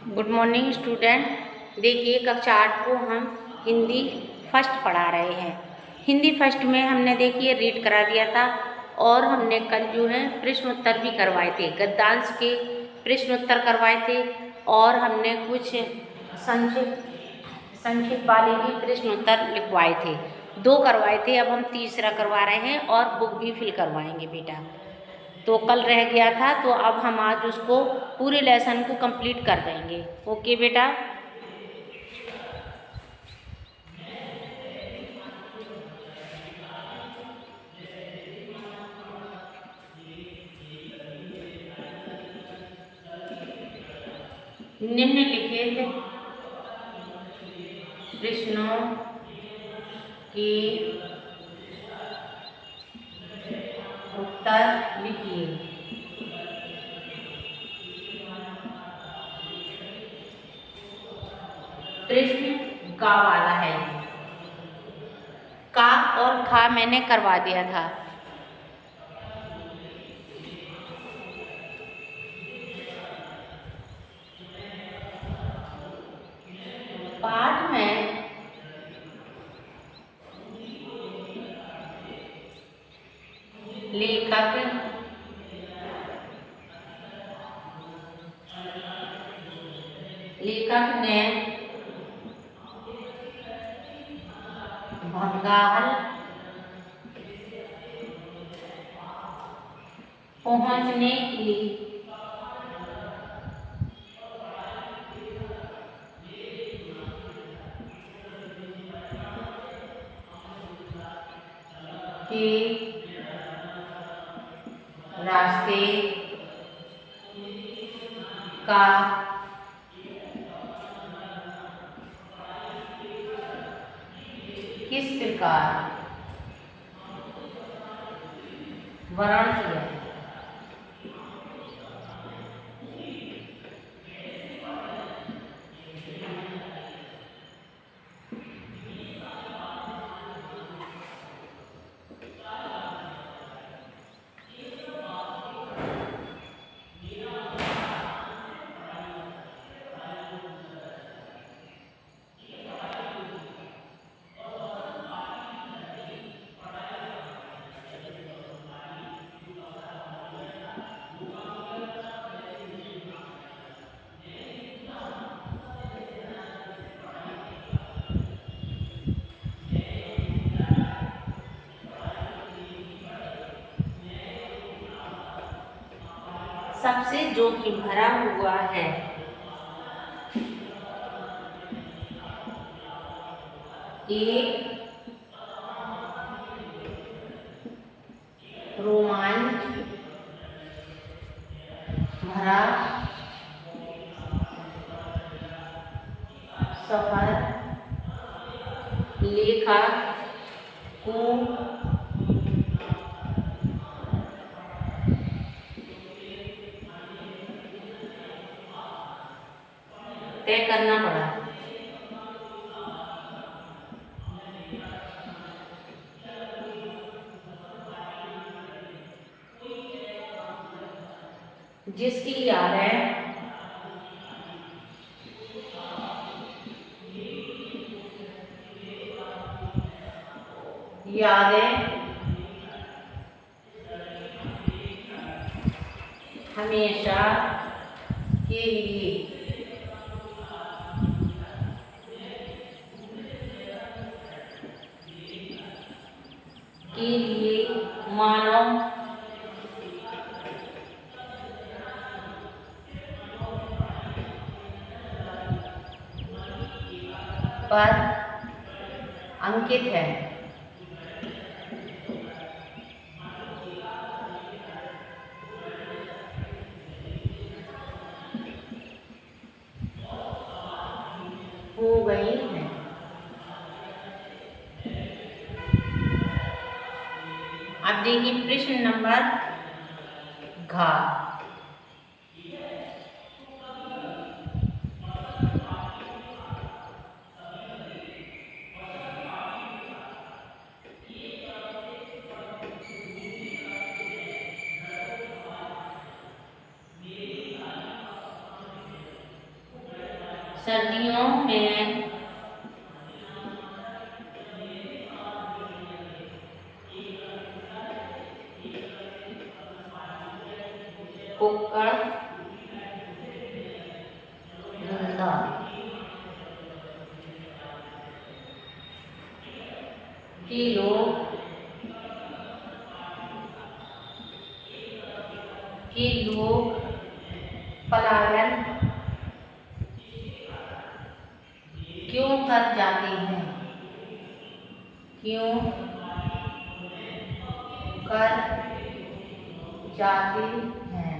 Good morning student. देखिए कक्षा 8 को हम हिंदी फर्स्ट पढ़ा रहे हैं। हिंदी फर्स्ट में हमने देखिए रीड करा दिया था और हमने कल जो है प्रश्नोत्तर भी करवाए थे, गद्यांश के प्रश्नोत्तर करवाए थे और हमने कुछ संक्षिप्त वाले भी प्रश्नोत्तर लिखवाए थे। 2 करवाए थे, अब हम तीसरा करवा रहे हैं और बुक भी फिल करवाएंगे बेटा। तो कल रह गया था तो अब हम आज उसको पूरे लेसन को कंप्लीट कर देंगे। ओके बेटा। निम्नलिखित प्रश्नों के उत्तर लिखिए। प्रश्न का वाला है। का और खा मैंने करवा दिया था। पाठ में लेखक ने भंगाल पहुंचने की रास्ते का किस प्रकार वर्णन किया। सबसे जोखिम भरा हुआ है। एक रोमांच भरा सफर लेखक को तय करना पड़ा। जिसकी यादें हमेशा के लिए मानव पर अंकित है। हो गई है। अब देखिए प्रश्न नंबर घ। सर्दियों में कुक्कड़ धुंधा कि लोग पलायन क्यों कर जाते हैं, क्यों कर जाते हैं।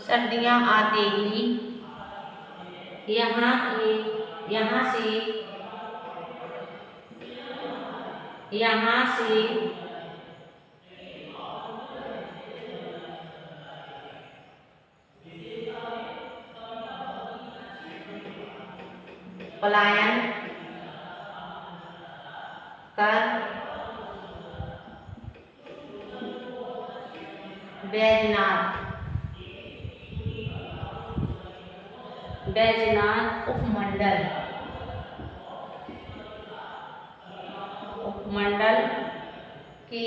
सर्दियाँ आते ही यहाँ से पलायन कर बैजनाथ उपमंडल के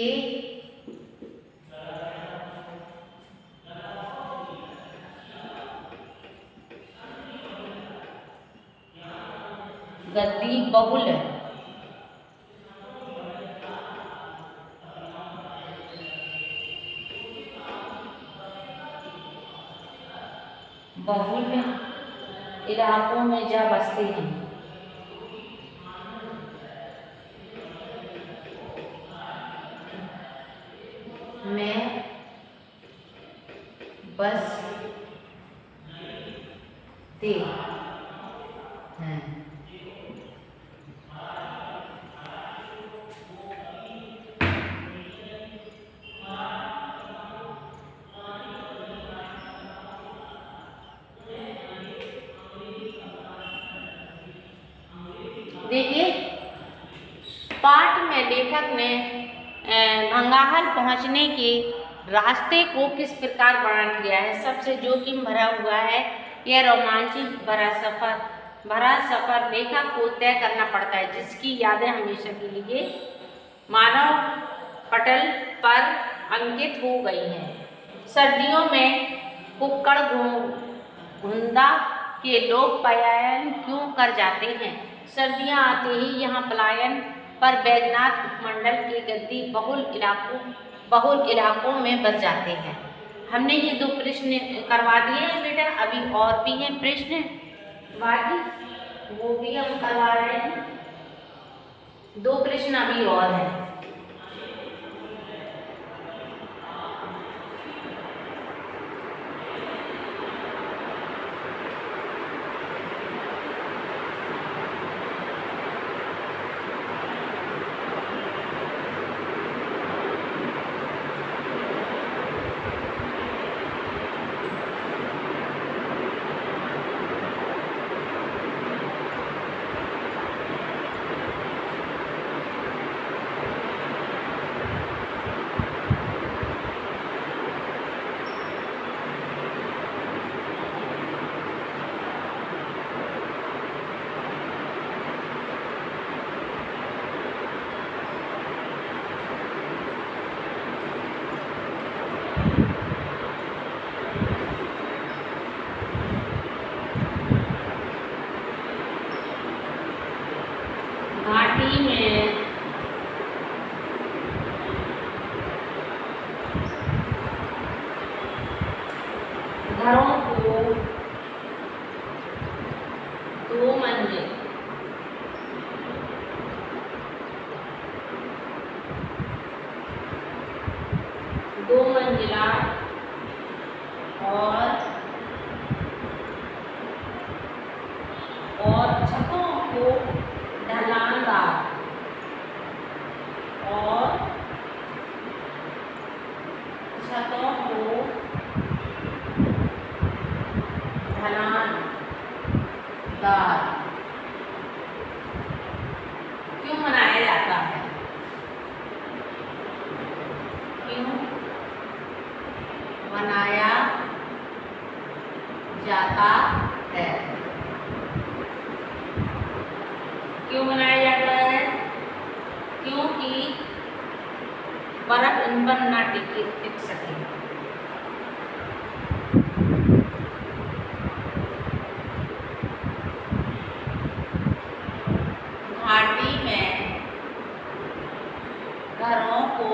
गद्दी बहुल इलाकों में जा बसते हैं। मैं बसते हैं। देखिए पाठ में लेखक ने भंगाहल पहुंचने के रास्ते को किस प्रकार वर्णन किया है। सबसे जोखिम भरा हुआ है यह रोमांच भरा सफर लेखक को तय करना पड़ता है, जिसकी यादें हमेशा के लिए मानव पटल पर अंकित हो गई हैं। सर्दियों में कुक्कड़ घुंदा के लोग पलायन क्यों कर जाते हैं। सर्दियां आते ही यहाँ पलायन पर बैजनाथ उपमंडल के गद्दी बहुल इलाकों में बस जाते हैं। हमने ये 2 प्रश्न करवा दिए हैं बेटा, अभी और भी हैं प्रश्न बाकी, वो भी हम करवा रहे हैं। 2 प्रश्न अभी और हैं। घाटी में घरों को 2 मंजिल मंजिला और छतों को ढलानदार क्यों मनाया जाता है। क्यों मनाया जाता है। क्यों मनाया जाता है? क्योंकि बर्फ इन पर ना टिक सके। घाटी में घरों को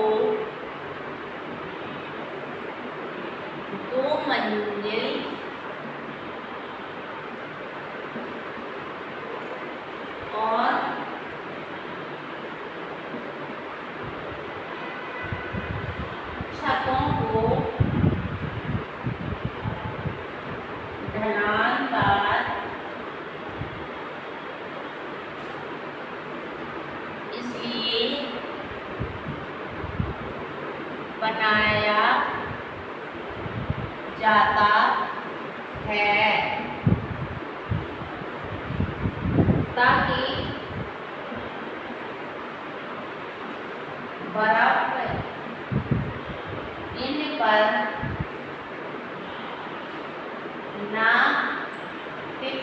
2 मंजिल और छतों को ढलानदार इसलिए बनाया जाता है ताकि बर्फ इन पर ना टिक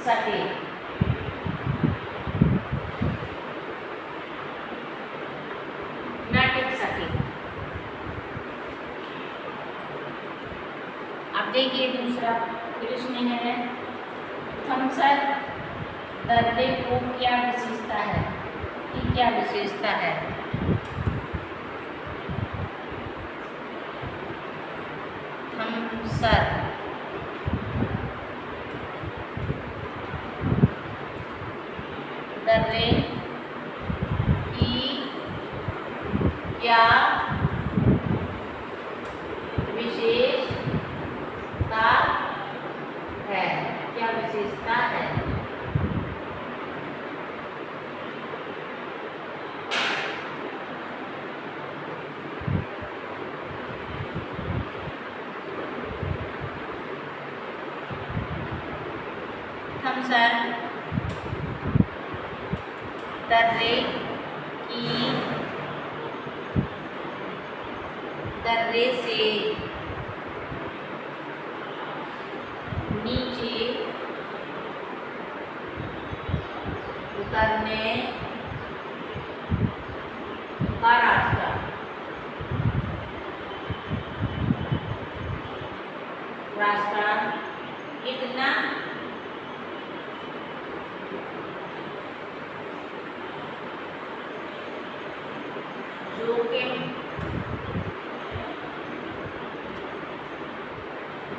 सके। अब देखिए दूसरा प्रश्न है, थम्सअप दर्रे को क्या विशेषता है? क्या विशेषता है? थम्सअप दर्रे की क्या विशेषता है? क्या विशेषता है? थम्सअप दर्रे की दर्रे से नीचे उतरने का रास्ता। इतना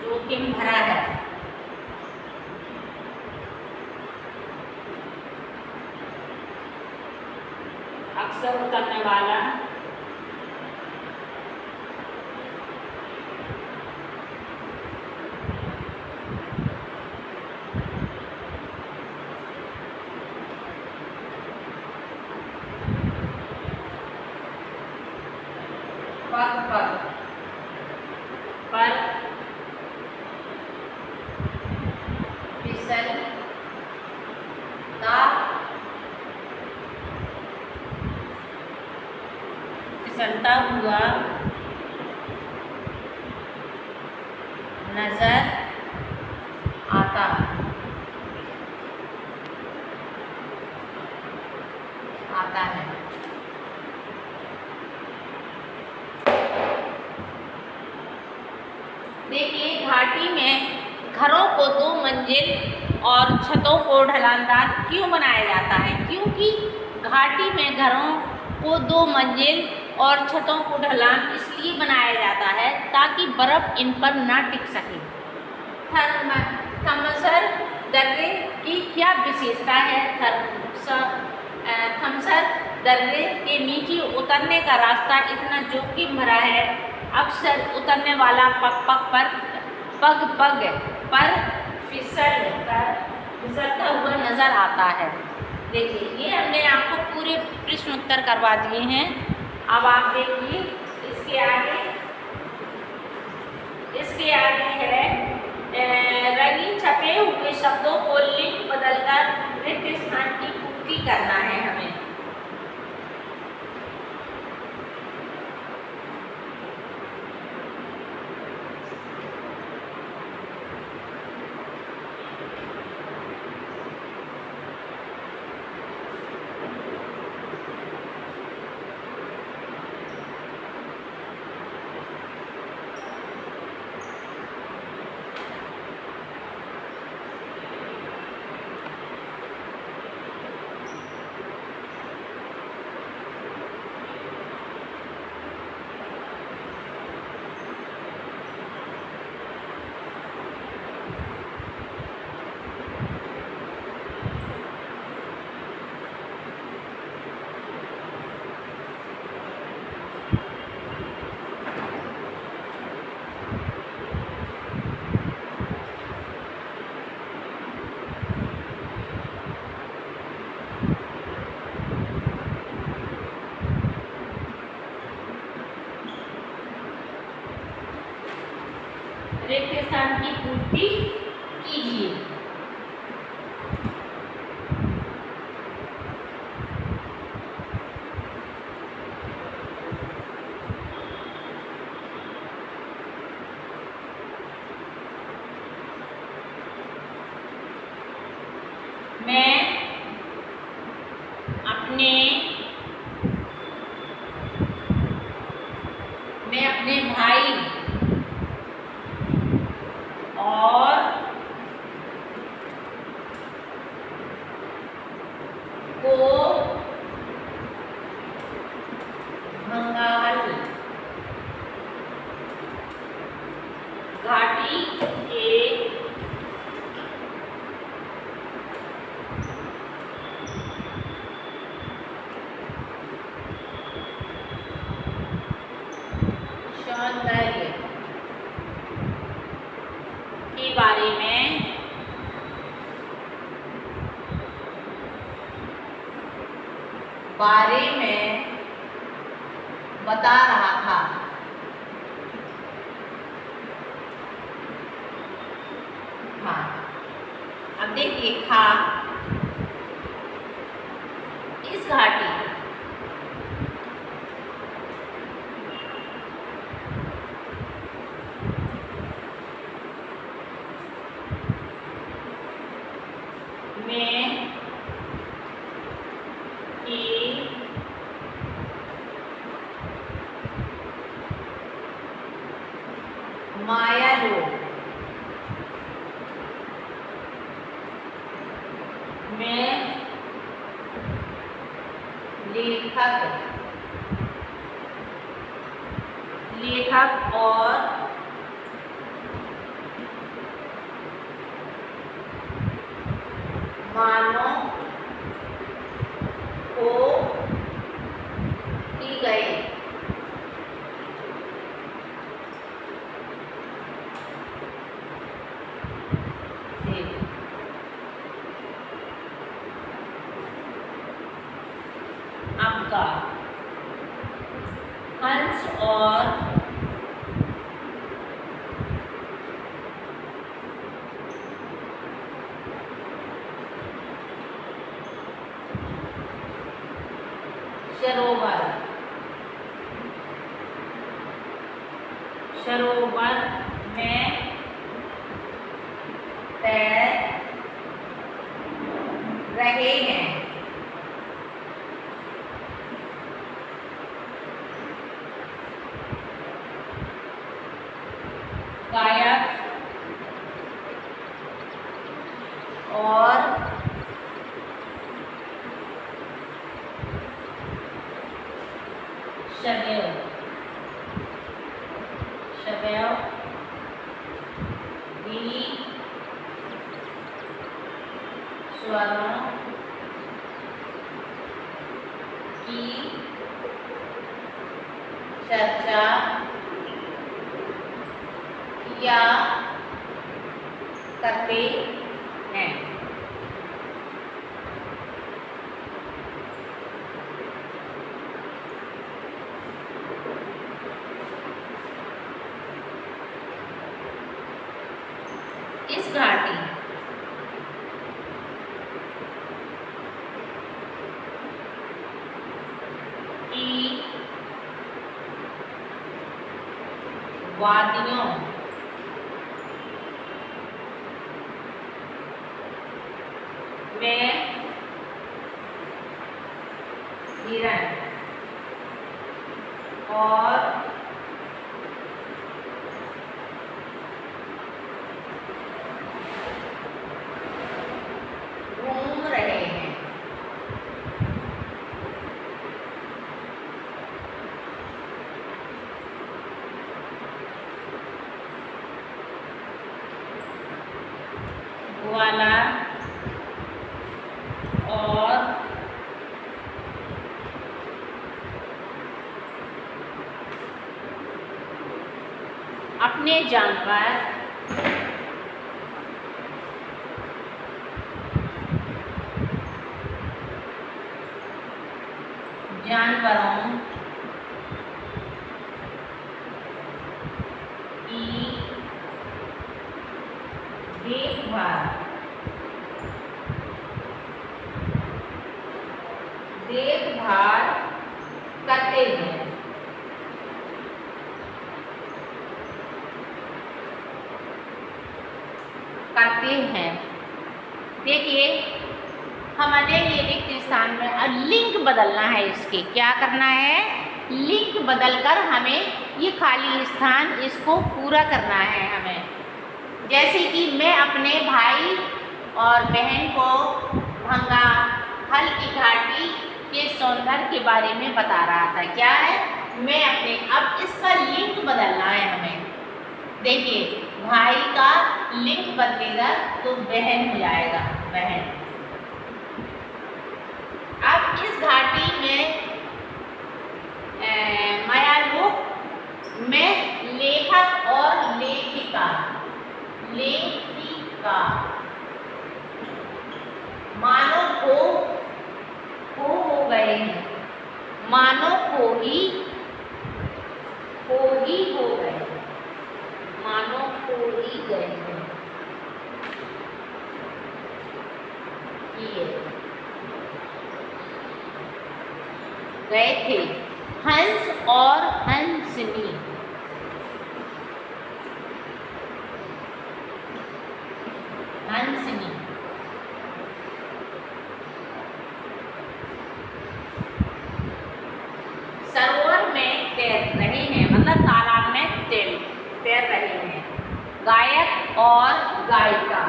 जोखिम भरा है। अक्सर उतरने वाला पग पर फिसलता हुआ नजर आता है। देखिए, घाटी में घरों को 2 मंजिल और छतों को ढलानदार क्यों बनाया जाता है? क्योंकि घाटी में घरों को 2 मंजिल और छतों को ढलान इसलिए बनाया जाता है ताकि बर्फ़ इन पर ना टिक सके। थमसर दर्रे की क्या विशेषता है? थमसर दर्रे के नीचे उतरने का रास्ता इतना जोखिम भरा है। अक्सर उतरने वाला पग पर फिसलता हुआ नजर आता है। देखिए, ये हमने आपको पूरे प्रश्न उत्तर करवा दिए हैं। अब आप देखिए इसके आगे है रंगीन छपे हुए शब्दों को लिंक बदलकर रिक्त स्थान की पूर्ति करना है हमें। रिक्त स्थान की पूर्ति कीजिए। मैं अपने भाई और को बंगाल घाटी के सौंदर्य के बारे में बता रहा था। हाँ, अब देखिए, इस घाटी मायालोक में लेखक और मानव को की गई आपका हंस और सरोवर में तैर रहे हैं। गायक और सदैव भी स्वरों की चर्चा किया करते हैं। इस घाटी की वादियों में हिरण और घूम रहे हैं। ग्वाला और अपने जानवरों की देखभाल करते हैं। देखिए हमारे ये रिक्त स्थान में अब लिंक बदलना है। इसके क्या करना है? लिंक बदलकर हमें ये खाली स्थान इसको पूरा करना है हमें। जैसे कि मैं अपने भाई और बहन को भंगा हल की घाटी के सौंदर्य के बारे में बता रहा था। क्या है? मैं अपने अब इसका लिंक बदलना है हमें। देखिए भाई का लिंक बदलेगा तो बहन हो जाएगा, बहन। अब इस घाटी में मायालोक में लेखक और लेखिका मानव हो गए हैं। मानव को ही हो गए, मानव को ही गए हैं। ये गए थे हंस और हंसनी। सरोवर में तैर रहे हैं, मतलब तालाब में तैर रहे हैं। और गायिका।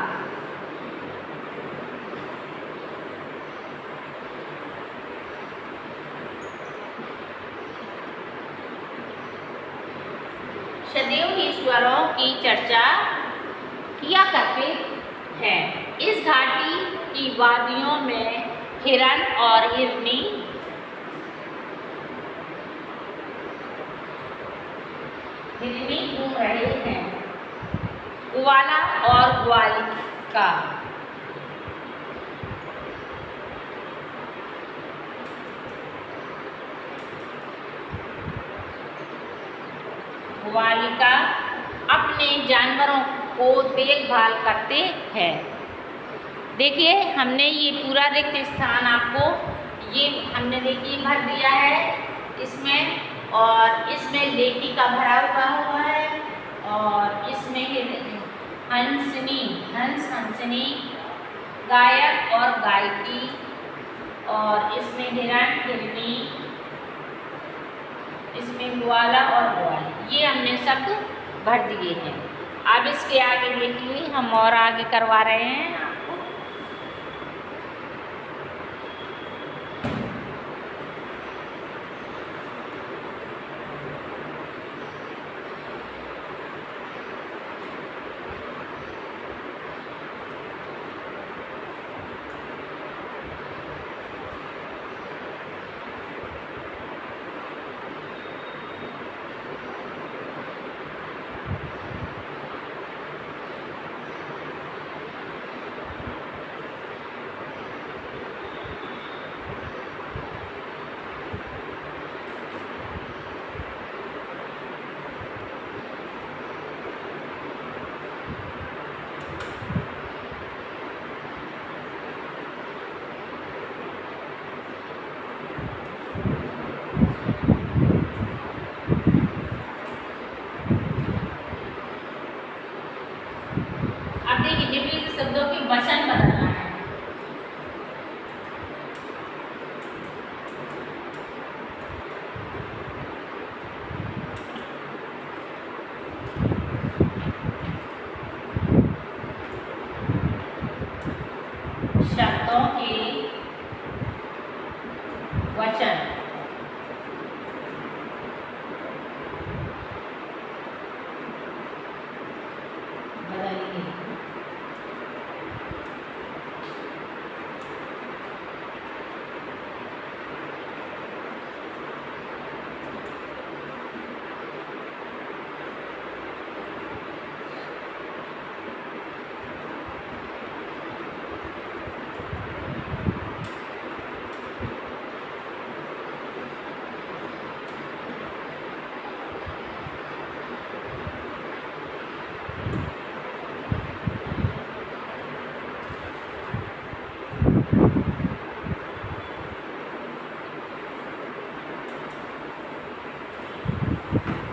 सदैव ही स्वरों की चर्चा किया करते हैं। इस घाटी की वादियों में हिरण और हिरनी घूम रहे हैं। ग्वाला और ग्वालिका। ग्वालिका अपने जानवरों को देखभाल करते हैं। देखिए हमने ये पूरा रिक्त स्थान आपको ये हमने देखिए भर दिया है इसमें, और इसमें लेखी का भरा हुआ है, और इसमें हंसनी हंसनी गायक और गायकी, और इसमें हिरण हिरनी, इसमें ग्वाला और ग्वाली, ये हमने शब्द भर दिए हैं। अब इसके आगे देखिए हम और आगे करवा रहे हैं आपको। शब्दों के वचन बदलना है। शब्दों के वचन बदलिए।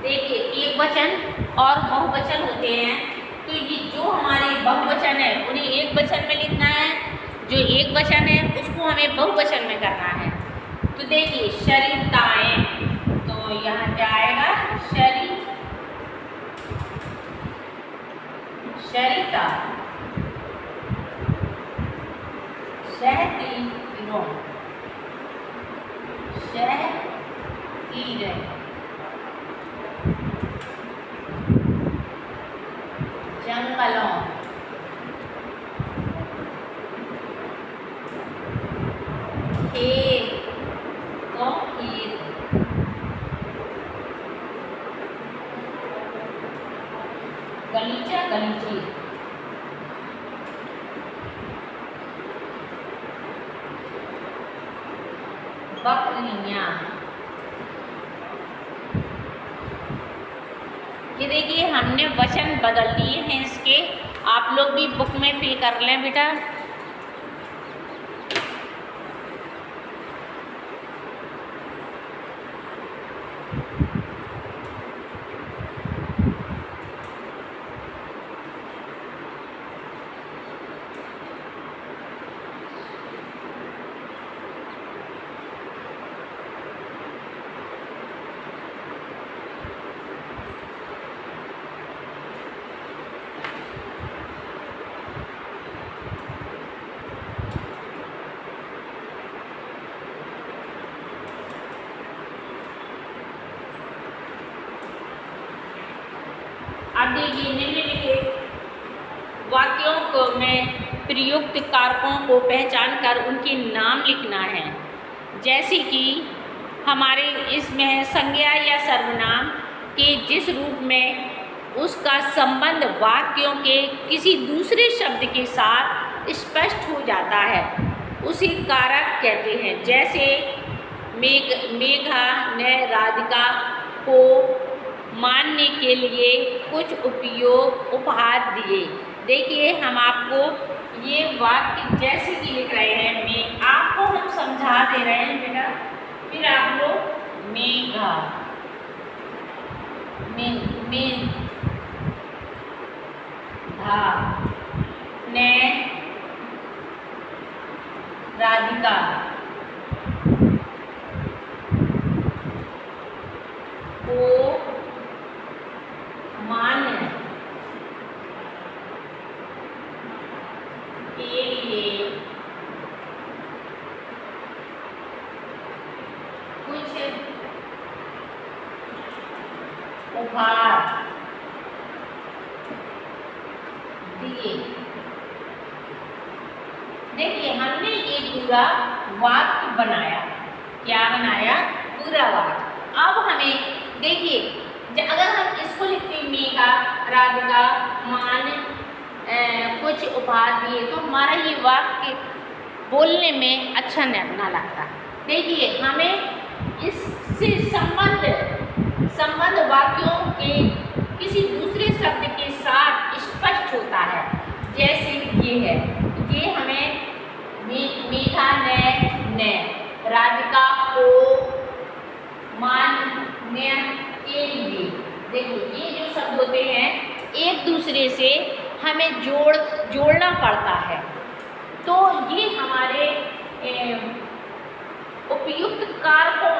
देखिए एक वचन और बहुवचन होते हैं, तो ये जो हमारे बहुवचन है उन्हें एक वचन में लिखना है, जो एक वचन है उसको हमें बहुवचन में करना है। तो देखिए सरिताएं, तो यहाँ क्या आएगा सरिता, शहतीरों, शहतीरें, जंगलों, खेतों खेत, गलीचा गलीचे, बकरियां। ये देखिए हमने वचन बदल दिए हैं इसके, आप लोग भी बुक में फिल कर लें बेटा। अब देखिए निम्नलिखित वाक्यों को में प्रयुक्त कारकों को पहचान कर उनके नाम लिखना है। जैसे कि हमारे इसमें संज्ञा या सर्वनाम के जिस रूप में उसका संबंध वाक्यों के किसी दूसरे शब्द के साथ स्पष्ट हो जाता है उसे कारक कहते हैं। जैसे मेघा ने राधिका को मानने के लिए कुछ उपहार दिए। देखिए हम आपको ये वाक्य जैसे कि लिख रहे हैं, मैं आपको हम समझा दे रहे हैं बेटा, फिर आप लोग मेघा ने राधिका को मानने के लिए कुछ उपहार दिए। देखिए हमने ये पूरा वाक्य बनाया। क्या बनाया? पूरा वाक्य। अब हमें देखिए अगर हम इसको लिखते मेघा राधिका मान कुछ उपहार दिए तो हमारा ये वाक्य बोलने में अच्छा ना लगता। देखिए हमें इससे संबंध वाक्यों के किसी दूसरे शब्द के साथ स्पष्ट होता है। जैसे ये है, ये हमें मेघा ने राधिका को मानने के लिए, देखिए ये जो शब्द होते हैं एक दूसरे से हमें जोड़ना पड़ता है। तो ये हमारे उपयुक्त कारकों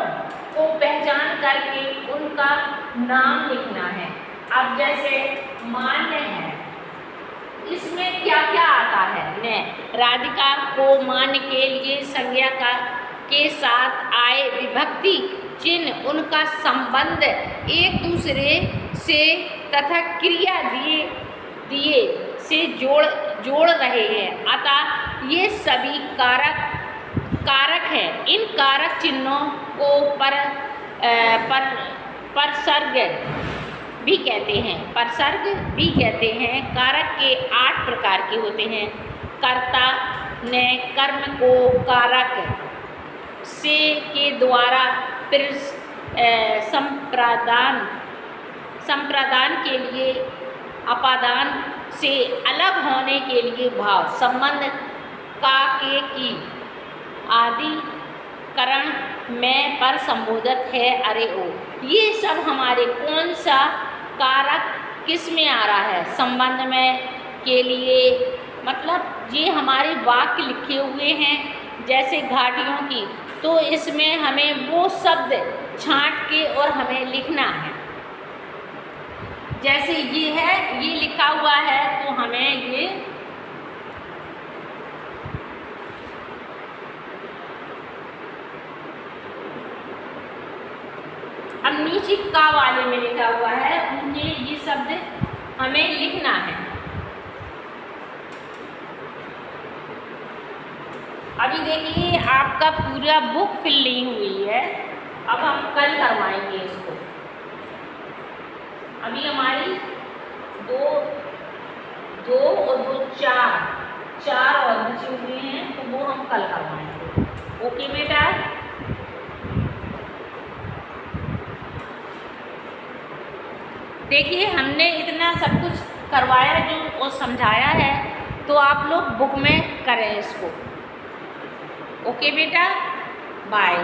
को पहचान करके उनका नाम लिखना है। अब जैसे मान्य है, इसमें क्या क्या आता है? ने राधिका को मान के लिए संज्ञा के साथ आए विभक्ति चिन्ह उनका संबंध एक दूसरे से तथा क्रिया दिए से जोड़ रहे हैं। अतः ये सभी कारक हैं। इन कारक चिन्हों को परसर्ग भी कहते हैं। कारक के 8 प्रकार के होते हैं। कर्ता ने कर्म को कारक से के द्वारा संप्रदान के लिए अपादान से अलग होने के लिए भाव संबंध का के की आदि करण में पर संबोधक है। अरे ओ, ये सब हमारे कौन सा कारक किस में आ रहा है? संबंध में के लिए, मतलब ये हमारे वाक्य लिखे हुए हैं जैसे घाटियों की, तो इसमें हमें वो शब्द छांट के और हमें लिखना है। जैसे ये है, ये लिखा हुआ है तो हमें ये अब नीचे का वाले में लिखा हुआ है, उन्हें ये शब्द हमें लिखना है। अभी देखिए आपका पूरा बुक फिल नहीं हुई है, अब हम कल करवाएंगे इसको। अभी हमारी दो और दो चार और बचे हुए हैं, तो वो हम कल करवाएंगे। ओके बेटा। देखिए हमने इतना सब कुछ करवाया जो और समझाया है, तो आप लोग बुक में करें इसको। ओके बेटा, बाय।